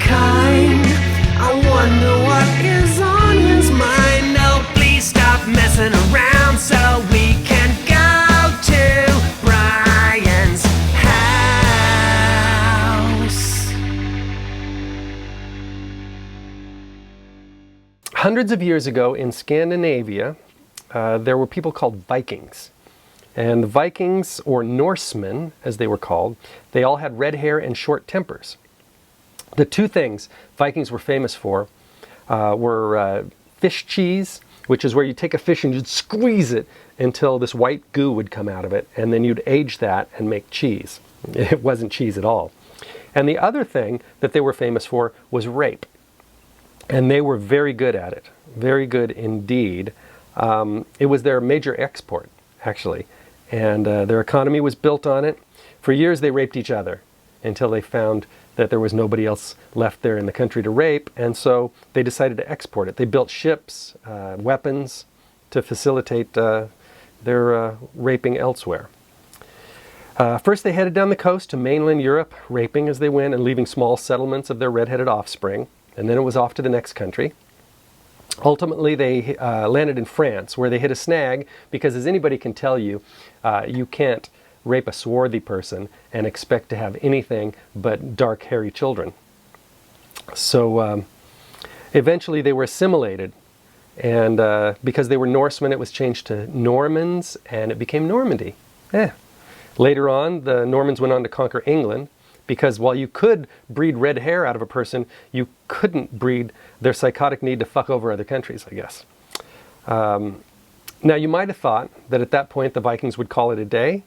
kind. I wonder what is on his mind. No, please stop messing around so we can go to Brian's house. Hundreds of years ago in Scandinavia, there were people called Vikings. And the Vikings, or Norsemen as they were called, they all had red hair and short tempers. The two things Vikings were famous for were fish cheese, which is where you take a fish and you'd squeeze it until this white goo would come out of it, and then you'd age that and make cheese. It wasn't cheese at all. And the other thing that they were famous for was rape. And they were very good at it, very good indeed. It was their major export, actually. And their economy was built on it. For years they raped each other until they found that there was nobody else left there in the country to rape, and so they decided to export it. They built ships, weapons to facilitate their raping elsewhere. First they headed down the coast to mainland Europe, raping as they went and leaving small settlements of their red-headed offspring, and then it was off to the next country. Ultimately, they landed in France, where they hit a snag, because as anybody can tell you, you can't rape a swarthy person and expect to have anything but dark, hairy children. So eventually they were assimilated, and because they were Norsemen, it was changed to Normans, and it became Normandy. Later on, the Normans went on to conquer England, because while you could breed red hair out of a person, you couldn't breed their psychotic need to fuck over other countries, I guess. Now, you might have thought that at that point the Vikings would call it a day,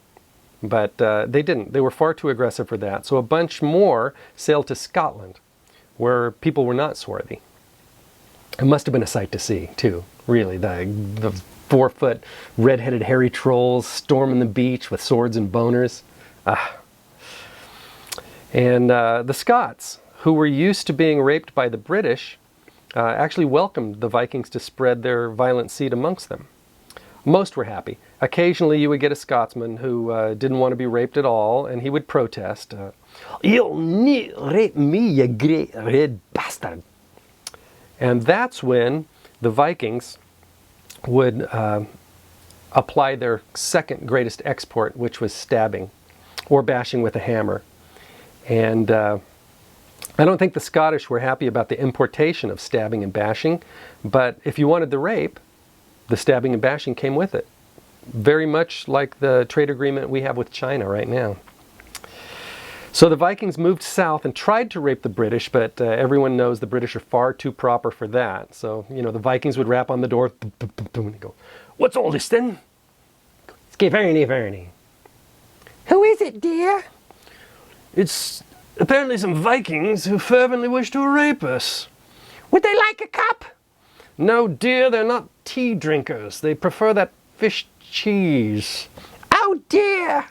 but they didn't. They were far too aggressive for that. So a bunch more sailed to Scotland, where people were not swarthy. It must have been a sight to see, too, really. The 4-foot red-headed hairy trolls storming the beach with swords and boners. And the Scots, who were used to being raped by the British, actually welcomed the Vikings to spread their violent seed amongst them. Most were happy. Occasionally you would get a Scotsman who didn't want to be raped at all, and he would protest. "You'll not rape me, you great red bastard." And that's when the Vikings would apply their second greatest export, which was stabbing, or bashing with a hammer. And I don't think the Scottish were happy about the importation of stabbing and bashing, but if you wanted the rape, the stabbing and bashing came with it. Very much like the trade agreement we have with China right now. So the Vikings moved south and tried to rape the British, but everyone knows the British are far too proper for that. So, you know, the Vikings would rap on the door, boom, boom, boom, boom, and go, "What's all this then?" "Ski Vernie, Vernie." "Who is it, dear?" "It's apparently some Vikings who fervently wish to rape us." "Would they like a cup?" "No, dear, they're not tea drinkers. They prefer that fish cheese." "Oh, dear."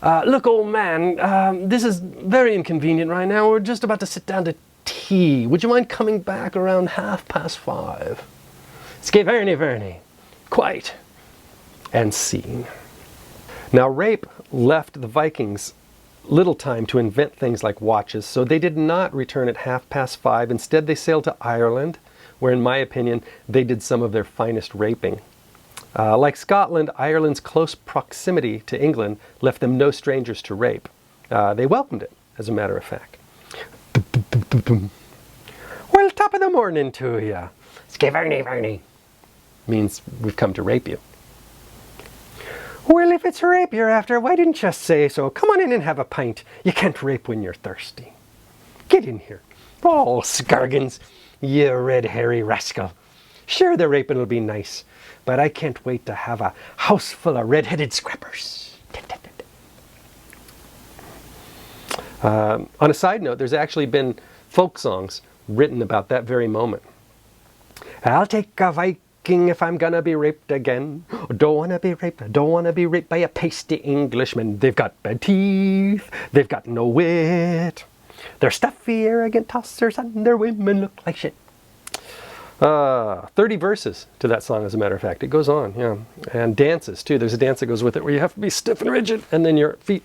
Look, old man, this is very inconvenient right now. We're just about to sit down to tea. Would you mind coming back around 5:30? "Ski Vernie, Vernie." "Quite." And scene. Now, rape left the Vikings little time to invent things like watches, so they did not return at 5:30. Instead, they sailed to Ireland, where, in my opinion, they did some of their finest raping. Like Scotland, Ireland's close proximity to England left them no strangers to rape. They welcomed it, as a matter of fact. "Well, top of the morning to you. Ski Vernie, Vernie." Means we've come to rape you. "Well, if it's rape you're after, why didn't you say so? Come on in and have a pint. You can't rape when you're thirsty. Get in here." "Oh, scargins, you red hairy rascal. Sure, the raping will be nice, but I can't wait to have a house full of red-headed scrappers." On a side note, there's actually been folk songs written about that very moment. "I'll take a Viking if I'm gonna be raped again. Don't wanna be raped, don't wanna be raped by a pasty Englishman. They've got bad teeth, they've got no wit. They're stuffy, arrogant tossers, and their women look like shit." 30 verses to that song, as a matter of fact. It goes on, yeah. And dances, too. There's a dance that goes with it where you have to be stiff and rigid, and then your feet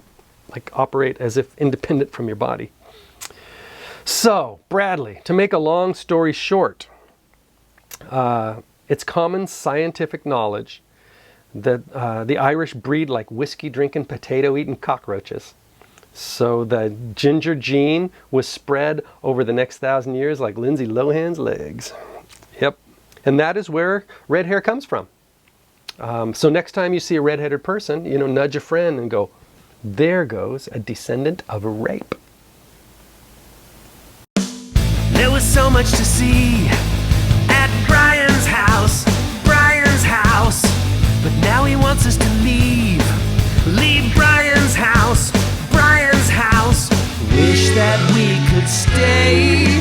like operate as if independent from your body. So, Bradley, to make a long story short, it's common scientific knowledge that the Irish breed like whiskey-drinking, potato-eating cockroaches. So the ginger gene was spread over the next 1,000 years like Lindsay Lohan's legs. Yep. And that is where red hair comes from. So next time you see a red-headed person, nudge a friend and go, there goes a descendant of a rape. There was so much to see at Brian's house, but now he wants us to leave Brian's house. Wish that we could stay.